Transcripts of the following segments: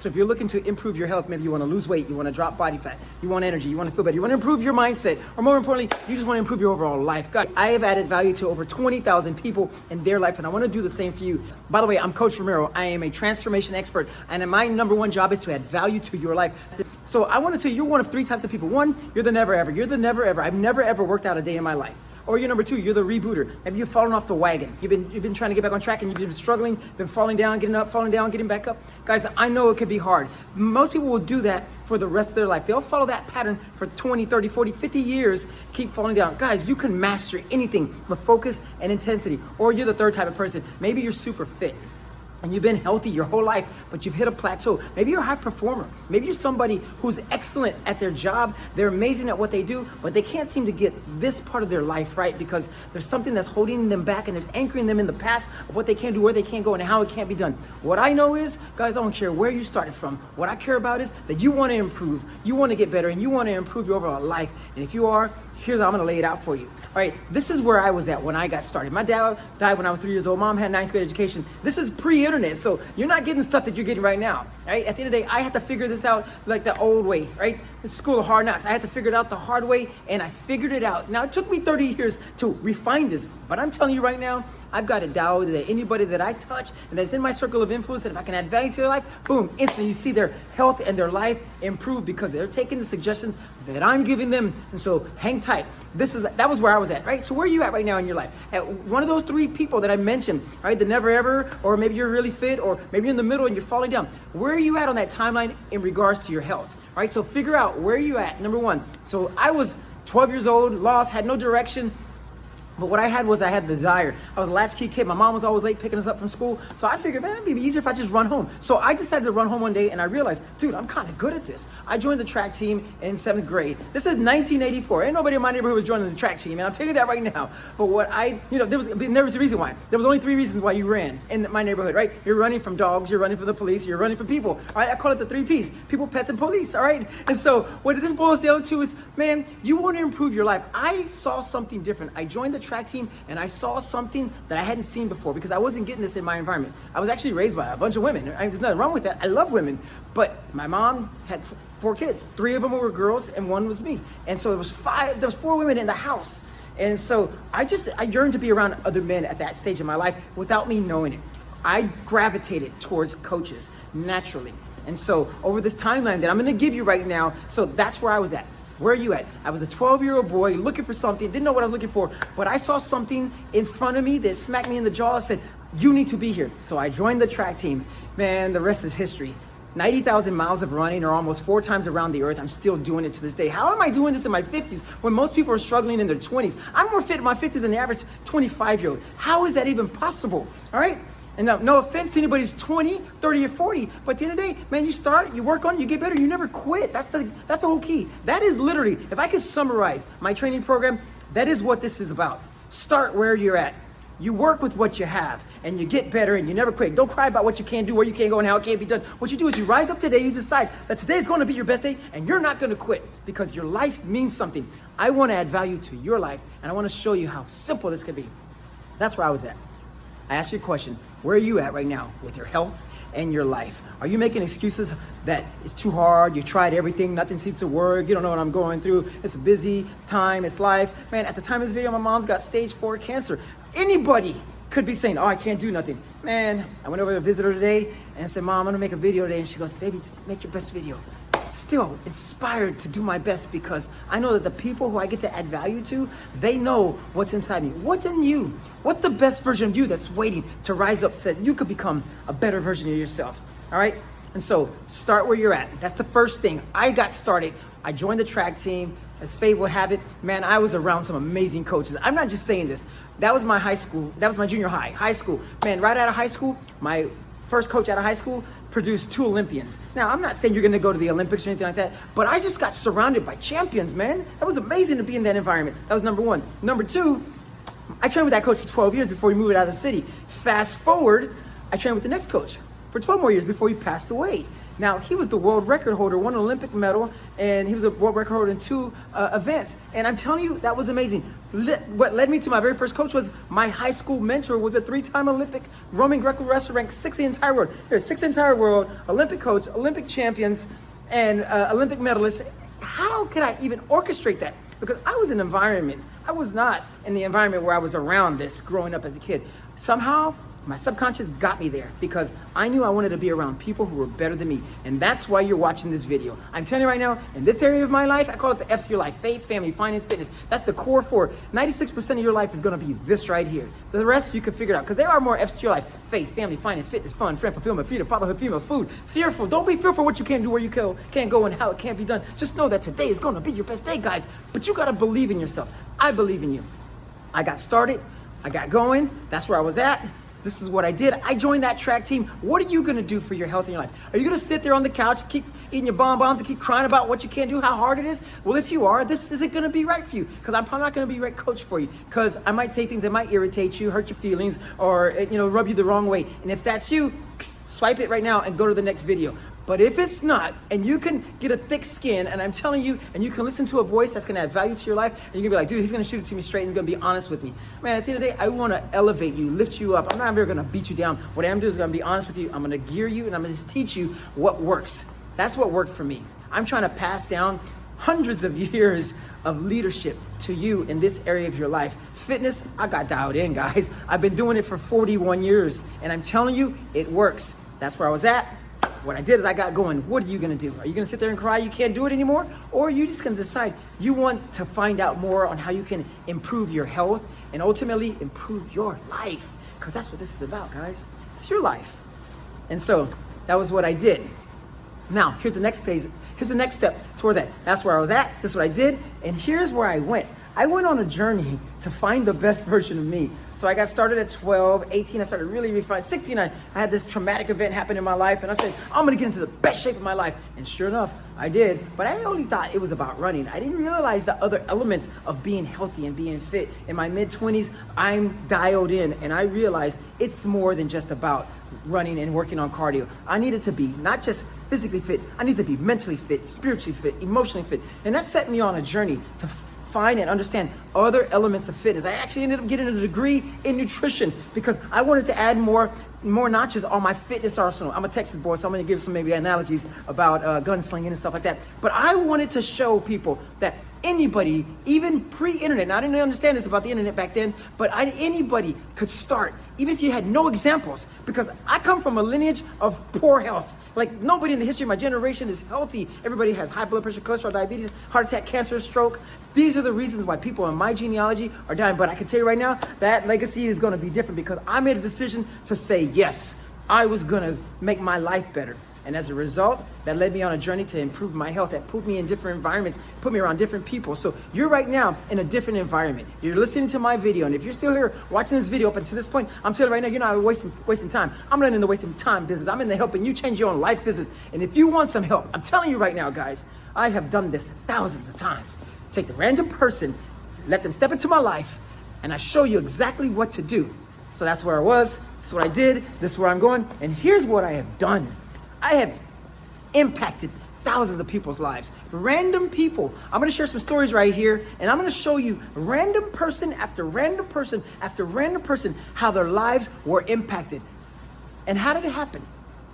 So if you're looking to improve your health, maybe you want to lose weight, you want to drop body fat, you want energy, you want to feel better, you want to improve your mindset, or more importantly, you just want to improve your overall life. God, I have added value to over 20,000 people in their life, and I want to do the same for you. By the way, I'm Coach Ramiro. I am a transformation expert, and my number one job is to add value to your life. So I want to tell you, you're one of three types of people. One, you're the never ever. You're the never ever. I've never ever worked out a day in my life. Or you're number two, you're the rebooter. Maybe you've fallen off the wagon. You've been trying to get back on track and you've been struggling, been falling down, getting up, falling down, getting back up. Guys, I know it can be hard. Most people will do that for the rest of their life. They'll follow that pattern for 20, 30, 40, 50 years, keep falling down. Guys, you can master anything with focus and intensity. Or you're the third type of person. Maybe you're super fit and you've been healthy your whole life, but you've hit a plateau. Maybe you're a high performer. Maybe you're somebody who's excellent at their job. They're amazing at what they do, but they can't seem to get this part of their life right because there's something that's holding them back and there's anchoring them in the past of what they can do, where they can't go, and how it can't be done. What I know is, guys, I don't care where you started from. What I care about is that you want to improve, you want to get better, and you want to improve your overall life. And if you are, here's how I'm going to lay it out for you. All right, this is where I was at when I got started. My dad died when I was 3 years old. Mom had ninth grade education. This is pre-internet, so you're not getting stuff that you're getting right now. Right? At the end of the day, I had to figure this out like the old way, right? The school of hard knocks. I had to figure it out the hard way, and I figured it out. Now, it took me 30 years to refine this, but I'm telling you right now, I've got it down that anybody that I touch and that's in my circle of influence, and if I can add value to their life, boom, instantly you see their health and their life improve because they're taking the suggestions that I'm giving them. And so hang tight. That was where I was at, right? So where are you at right now in your life? At one of those three people that I mentioned, right? The never ever, or maybe you're really fit, or maybe you're in the middle and you're falling down. Where are you at on that timeline in regards to your health? Right? So figure out where you at, number one. So I was 12 years old, lost, had no direction. But what I had was I had desire. I was a latchkey kid. My mom was always late picking us up from school. So I figured, man, it'd be easier if I just run home. So I decided to run home one day and I realized, dude, I'm kind of good at this. I joined the track team in 7th grade. This is 1984. Ain't nobody in my neighborhood was joining the track team. And I'll tell you that right now. But there was a reason why. There was only 3 reasons why you ran in my neighborhood, right? You're running from dogs, you're running from the police, you're running from people. All right, I call it the 3 Ps. People, pets, and police, all right? And so what this boils down to is, man, you want to improve your life. I saw something different. I joined the track team and I saw something that I hadn't seen before because I wasn't getting this in my environment. I was actually raised by a bunch of women. There's nothing wrong with that. I love women. But my mom had 4 kids. 3 of them were girls and 1 was me. And so there was 4 women in the house. And so I yearned to be around other men at that stage in my life without me knowing it. I gravitated towards coaches naturally. And so over this timeline that I'm going to give you right now, so that's where I was at. Where are you at? I was a 12-year-old boy looking for something, didn't know what I was looking for, but I saw something in front of me that smacked me in the jaw and said, you need to be here. So I joined the track team. Man, the rest is history. 90,000 miles of running, or almost 4 times around the earth. I'm still doing it to this day. How am I doing this in my 50s when most people are struggling in their 20s? I'm more fit in my 50s than the average 25-year-old. How is that even possible? All right? And now, no offense to anybody who's 20, 30, or 40, but at the end of the day, man, you start, you work on it, you get better, you never quit. That's the whole key. That is literally, if I could summarize my training program, that is what this is about. Start where you're at. You work with what you have, and you get better, and you never quit. Don't cry about what you can't do, where you can't go, and how it can't be done. What you do is you rise up today, you decide that today is going to be your best day, and you're not going to quit because your life means something. I want to add value to your life, and I want to show you how simple this could be. That's where I was at. I asked you a question. Where are you at right now with your health and your life? Are you making excuses that it's too hard, you tried everything, nothing seems to work, you don't know what I'm going through, it's busy, it's time, it's life? Man, at the time of this video, my mom's got stage 4 cancer. Anybody could be saying, oh, I can't do nothing. Man, I went over to visit her today and I said, Mom, I'm gonna make a video today. And she goes, baby, just make your best video. Still inspired to do my best because I know that the people who I get to add value to, they know what's inside me. What's in you? What's the best version of you that's waiting to rise up so that you could become a better version of yourself? All right? And so start where you're at. That's the first thing. I got started. I joined the track team. As fate would have it, man, I was around some amazing coaches. I'm not just saying this. That was my high school. That was my junior high school. Man, right out of high school, my first coach out of high school produced 2 Olympians. Now, I'm not saying you're gonna go to the Olympics or anything like that, but I just got surrounded by champions, man. That was amazing to be in that environment. That was number 1. Number 2, I trained with that coach for 12 years before he moved out of the city. Fast forward, I trained with the next coach for 12 more years before he passed away. Now, he was the world record holder, won an Olympic medal, and he was a world record holder in 2 events. And I'm telling you, that was amazing. What led me to my very first coach was my high school mentor, was a 3-time Olympic Roman Greco wrestler, ranked 6th in the entire world. There's 6th in the entire world, Olympic coach, Olympic champions, and Olympic medalists. How could I even orchestrate that? Because I was in an environment, I was not in the environment where I was around this growing up as a kid. Somehow, my subconscious got me there because I knew I wanted to be around people who were better than me. And that's why you're watching this video. I'm telling you right now, in this area of my life, I call it the F's of your life: faith, family, finance, fitness. That's the core 4. 96% of your life is gonna be this right here. The rest you can figure it out, because there are more F's to your life: faith, family, finance, fitness, fun, friend, fulfillment, freedom, fatherhood, females, food, fearful. Don't be fearful what you can't do, where you can't go, and how it can't be done. Just know that today is gonna be your best day, guys. But you gotta believe in yourself. I believe in you. I got started, I got going, that's where I was at. This is what I did. I joined that track team. What are you gonna do for your health in your life? Are you gonna sit there on the couch, keep eating your bonbons and keep crying about what you can't do, how hard it is? Well, if you are, this isn't gonna be right for you, because I'm probably not gonna be the right coach for you, because I might say things that might irritate you, hurt your feelings, or rub you the wrong way. And if that's you, swipe it right now and go to the next video. But if it's not, and you can get a thick skin, and I'm telling you, and you can listen to a voice that's gonna add value to your life, and you're gonna be like, dude, he's gonna shoot it to me straight, and he's gonna be honest with me. Man, at the end of the day, I wanna elevate you, lift you up. I'm not ever gonna beat you down. What I'm doing is gonna be honest with you. I'm gonna gear you, and I'm gonna just teach you what works. That's what worked for me. I'm trying to pass down hundreds of years of leadership to you in this area of your life. Fitness, I got dialed in, guys. I've been doing it for 41 years, and I'm telling you, it works. That's where I was at. What I did is I got going. What are you gonna do? Are you gonna sit there and cry you can't do it anymore? Or are you just gonna decide you want to find out more on how you can improve your health and ultimately improve your life? Because that's what this is about, guys. It's your life. And so that was what I did. Now, here's the next phase. Here's the next step towards that. That's where I was at. This is what I did. And here's where I went. I went on a journey to find the best version of me. So I got started at 12, 18, I started really refined. 16, I had this traumatic event happen in my life, and I said, I'm gonna get into the best shape of my life. And sure enough, I did. But I only thought it was about running. I didn't realize the other elements of being healthy and being fit. In my mid-20s, I'm dialed in, and I realized it's more than just about running and working on cardio. I needed to be not just physically fit, I need to be mentally fit, spiritually fit, emotionally fit. And that set me on a journey to find and understand other elements of fitness. I actually ended up getting a degree in nutrition because I wanted to add more notches on my fitness arsenal. I'm a Texas boy, so I'm gonna give some maybe analogies about gunslinging and stuff like that. But I wanted to show people that anybody, even pre-internet, and I didn't understand this about the internet back then, but anybody could start, even if you had no examples, because I come from a lineage of poor health. Like, nobody in the history of my generation is healthy. Everybody has high blood pressure, cholesterol, diabetes, heart attack, cancer, stroke. These are the reasons why people in my genealogy are dying. But I can tell you right now, that legacy is gonna be different because I made a decision to say yes. I was gonna make my life better. And as a result, that led me on a journey to improve my health, that put me in different environments, put me around different people. So you're right now in a different environment. You're listening to my video, and if you're still here watching this video up until this point, I'm telling you right now, you're not wasting time. I'm not in the wasting time business. I'm in the helping you change your own life business. And if you want some help, I'm telling you right now, guys, I have done this thousands of times. Take the random person, let them step into my life, and I show you exactly what to do. So that's where I was, this is what I did, this is where I'm going, and here's what I have done. I have impacted thousands of people's lives. Random people. I'm gonna share some stories right here, and I'm gonna show you random person after random person after random person, how their lives were impacted. And how did it happen?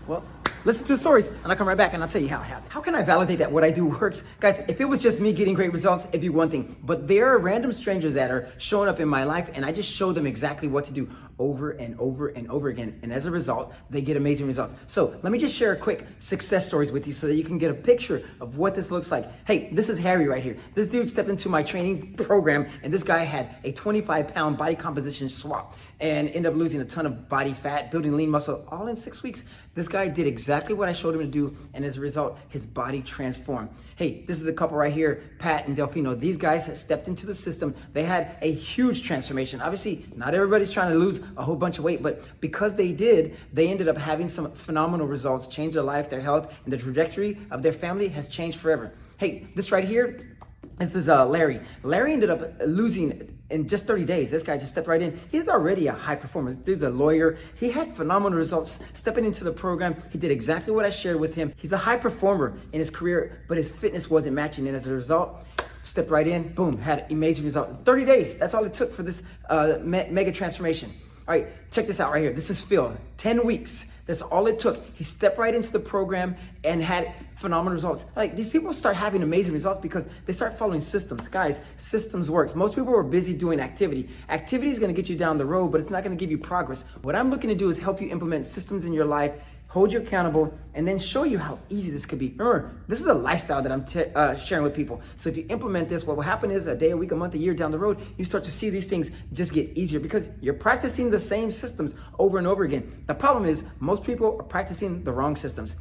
Well, listen to the stories, and I'll come right back and I'll tell you how it happened. How can I validate that what I do works? Guys, if it was just me getting great results, it'd be one thing. But there are random strangers that are showing up in my life, and I just show them exactly what to do over and over and over again. And as a result, they get amazing results. So let me just share a quick success stories with you so that you can get a picture of what this looks like. Hey, this is Harry right here. This dude stepped into my training program, and this guy had a 25-pound body composition swap and ended up losing a ton of body fat, building lean muscle, all in 6 weeks. This guy did exactly what I showed him to do, and as a result, his body transformed. Hey, this is a couple right here, Pat and Delfino. These guys had stepped into the system. They had a huge transformation. Obviously, not everybody's trying to lose a whole bunch of weight, but because they did, they ended up having some phenomenal results, changed their life, their health, and the trajectory of their family has changed forever. Hey, this right here, This is Larry. Larry ended up losing in just 30 days. This guy just stepped right in. He's already a high performer. This dude's a lawyer. He had phenomenal results stepping into the program. He did exactly what I shared with him. He's a high performer in his career, but his fitness wasn't matching. And as a result, stepped right in, boom, had amazing results. 30 days, that's all it took for this mega transformation. All right, check this out right here. This is Phil, 10 weeks. That's all it took. He stepped right into the program and had phenomenal results. Like, these people start having amazing results because they start following systems. Guys, systems works. Most people are busy doing activity. Activity is gonna get you down the road, but it's not gonna give you progress. What I'm looking to do is help you implement systems in your life, hold you accountable, and then show you how easy this could be. Remember, this is a lifestyle that I'm sharing with people. So if you implement this, what will happen is a day, a week, a month, a year down the road, you start to see these things just get easier because you're practicing the same systems over and over again. The problem is most people are practicing the wrong systems.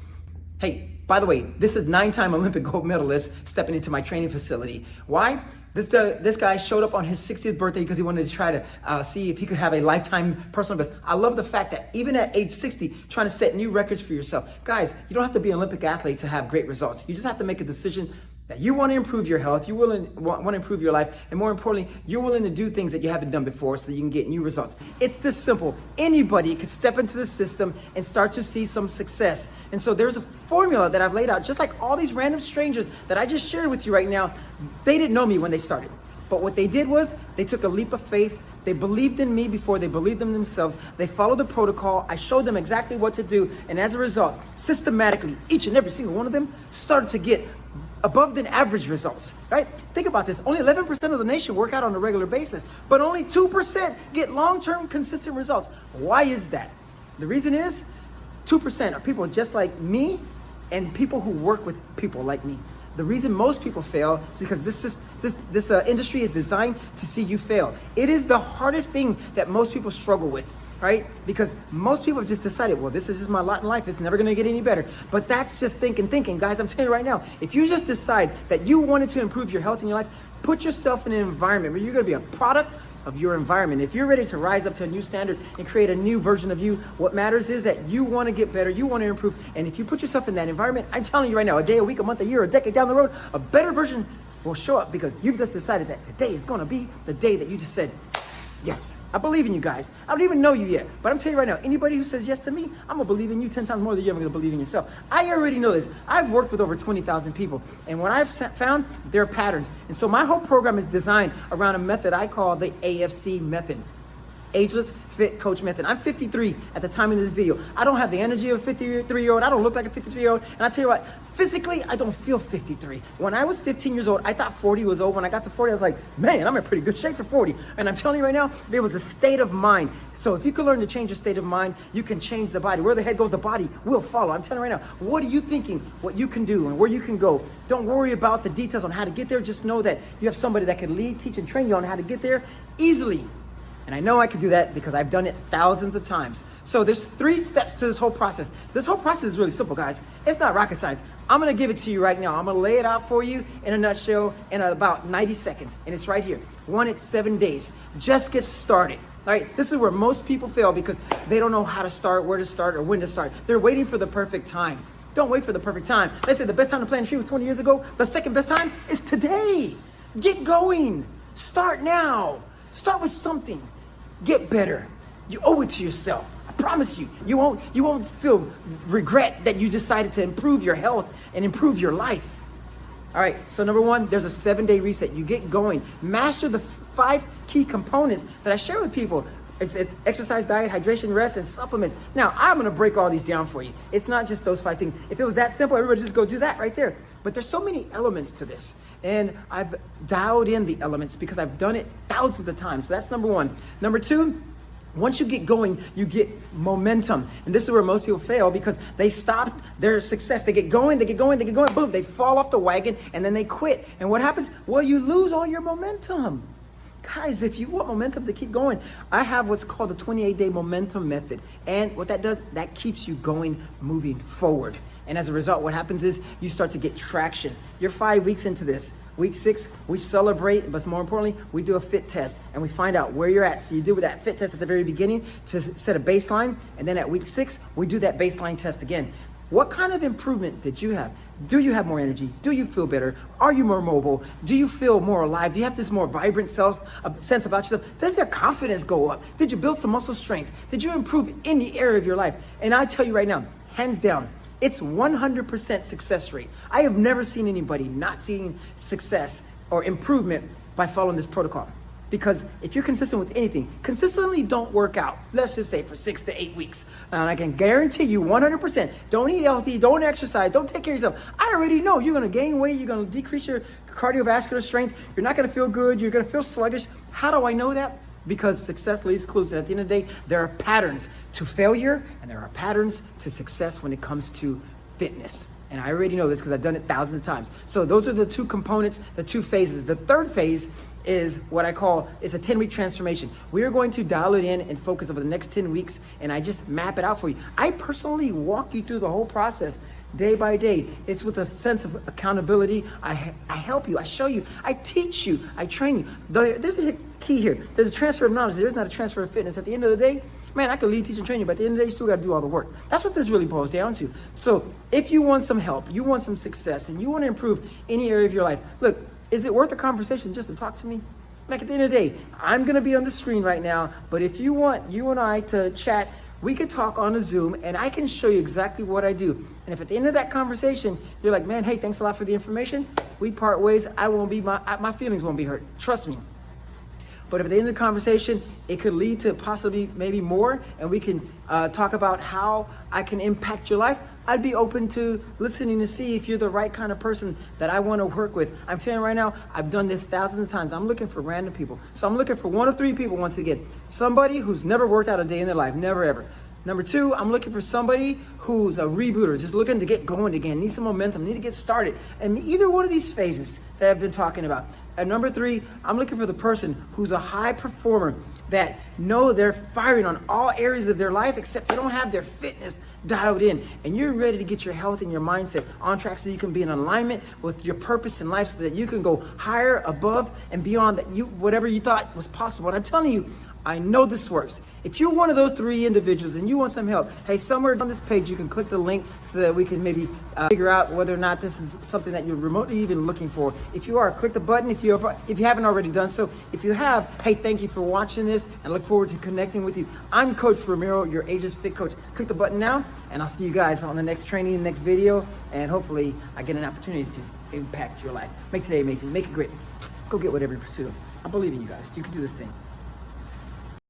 Hey, by the way, this is 9-time Olympic gold medalist stepping into my training facility. Why? This guy showed up on his 60th birthday because he wanted to try to see if he could have a lifetime personal best. I love the fact that even at age 60, trying to set new records for yourself. Guys, you don't have to be an Olympic athlete to have great results. You just have to make a decision that you want to improve your health, you want to improve your life, and more importantly, you're willing to do things that you haven't done before so you can get new results. It's this simple. Anybody can step into the system and start to see some success. And so there's a formula that I've laid out, just like all these random strangers that I just shared with you right now. They didn't know me when they started. But what they did was they took a leap of faith. They believed in me before they believed in themselves. They followed the protocol. I showed them exactly what to do. And as a result, systematically, each and every single one of them started to get above than average results, right? Think about this. Only 11% of the nation work out on a regular basis, but only 2% get long-term consistent results. Why is that? The reason is 2% are people just like me and people who work with people like me. The reason most people fail is because this industry is designed to see you fail. It is the hardest thing that most people struggle with, right? Because most people have just decided, well, this is just my lot in life. It's never going to get any better. But that's just thinking. Guys, I'm telling you right now, if you just decide that you wanted to improve your health in your life, put yourself in an environment where you're going to be a product of your environment. If you're ready to rise up to a new standard and create a new version of you, what matters is that you want to get better, you want to improve. And if you put yourself in that environment, I'm telling you right now, a day, a week, a month, a year, a decade down the road, a better version will show up because you've just decided that today is going to be the day that you just said, yes, I believe in you guys. I don't even know you yet, but I'm telling you right now, anybody who says yes to me, I'm gonna believe in you 10 times more than you're gonna believe in yourself. I already know this. I've worked with over 20,000 people, and what I've found, there are patterns. And so my whole program is designed around a method I call the AFC method. Ageless Fit Coach method. I'm 53 at the time of this video. I don't have the energy of a 53-year-old. I don't look like a 53-year-old. And I tell you what, physically, I don't feel 53. When I was 15 years old, I thought 40 was old. When I got to 40, I was like, man, I'm in pretty good shape for 40. And I'm telling you right now, there was a state of mind. So if you can learn to change your state of mind, you can change the body. Where the head goes, the body will follow. I'm telling you right now, what are you thinking, what you can do and where you can go? Don't worry about the details on how to get there. Just know that you have somebody that can lead, teach, and train you on how to get there easily. And I know I can do that because I've done it thousands of times. So there's 3 steps to this whole process. This whole process is really simple, guys. It's not rocket science. I'm gonna give it to you right now. I'm gonna lay it out for you in a nutshell in about 90 seconds. And it's right here. 1, it's 7 days. Just get started. All right, this is where most people fail because they don't know how to start, where to start, or when to start. They're waiting for the perfect time. Don't wait for the perfect time. They say the best time to plant a tree was 20 years ago. The second best time is today. Get going. Start now. Start with something. Get better. You owe it to yourself. I promise you. You won't feel regret that you decided to improve your health and improve your life. All right, so number 1, there's a 7-day reset. You get going. Master the 5 key components that I share with people. It's exercise, diet, hydration, rest, and supplements. Now, I'm gonna break all these down for you. It's not just those 5 things. If it was that simple, everybody just go do that right there. But there's so many elements to this. And I've dialed in the elements because I've done it thousands of times. So that's number 1. Number 2, once you get going, you get momentum. And this is where most people fail because they stop their success. They get going, boom, they fall off the wagon and then they quit. And what happens? Well, you lose all your momentum. Guys, if you want momentum to keep going, I have what's called the 28-day momentum method. And what that does, that keeps you going, moving forward. And as a result, what happens is you start to get traction. You're 5 weeks into this. Week 6, we celebrate, but more importantly, we do a fit test and we find out where you're at. So you do that fit test at the very beginning to set a baseline. And then at week 6, we do that baseline test again. What kind of improvement did you have? Do you have more energy? Do you feel better? Are you more mobile? Do you feel more alive? Do you have this more vibrant sense about yourself? Does your confidence go up? Did you build some muscle strength? Did you improve any area of your life? And I tell you right now, hands down, it's 100% success rate. I have never seen anybody not seeing success or improvement by following this protocol. Because if you're consistent with anything, consistently don't work out, let's just say for 6 to 8 weeks. And I can guarantee you 100%, don't eat healthy, don't exercise, don't take care of yourself. I already know you're gonna gain weight, you're gonna decrease your cardiovascular strength, you're not gonna feel good, you're gonna feel sluggish. How do I know that? Because success leaves clues. And at the end of the day, there are patterns to failure and there are patterns to success when it comes to fitness. And I already know this because I've done it thousands of times. So those are the two components, the two phases. The third phase is what I call, it's a 10-week transformation. We are going to dial it in and focus over the next 10 weeks, and I just map it out for you. I personally walk you through the whole process day by day. It's with a sense of accountability. I help you, I show you, I teach you, I train you. There's a key here. There's a transfer of knowledge. There's not a transfer of fitness. At the end of the day, man, I could lead, teach, and train you, but at the end of the day, you still got to do all the work. That's what this really boils down to. So if you want some help, you want some success, and you want to improve any area of your life, look, is it worth a conversation just to talk to me? Like at the end of the day, I'm going to be on the screen right now, but if you want you and I to chat, we could talk on a Zoom and I can show you exactly what I do. And if at the end of that conversation, you're like, man, hey, thanks a lot for the information, we part ways, my feelings won't be hurt. Trust me. But if at the end of the conversation, it could lead to possibly maybe more, and we can talk about how I can impact your life, I'd be open to listening to see if you're the right kind of person that I want to work with. I'm telling you right now, I've done this thousands of times. I'm looking for random people. So I'm looking for 1 or 3 people once again. Somebody who's never worked out a day in their life, never ever. Number 2, I'm looking for somebody who's a rebooter, just looking to get going again, need some momentum, need to get started. And either one of these phases that I've been talking about. And number 3, I'm looking for the person who's a high performer that know they're firing on all areas of their life except they don't have their fitness dialed in. And you're ready to get your health and your mindset on track so you can be in alignment with your purpose in life so that you can go higher, above, and beyond that whatever you thought was possible. And I'm telling you, I know this works. If you're one of those 3 individuals and you want some help, hey, somewhere on this page you can click the link so that we can maybe figure out whether or not this is something that you're remotely even looking for. If you are, click the button if you haven't already done so. If you have, hey, thank you for watching this and look forward to connecting with you. I'm Coach Ramiro, your Ageless Fit Coach. Click the button now and I'll see you guys on the next training, next video, and hopefully I get an opportunity to impact your life. Make today amazing, make it great. Go get whatever you pursue. I believe in you guys. You can do this thing.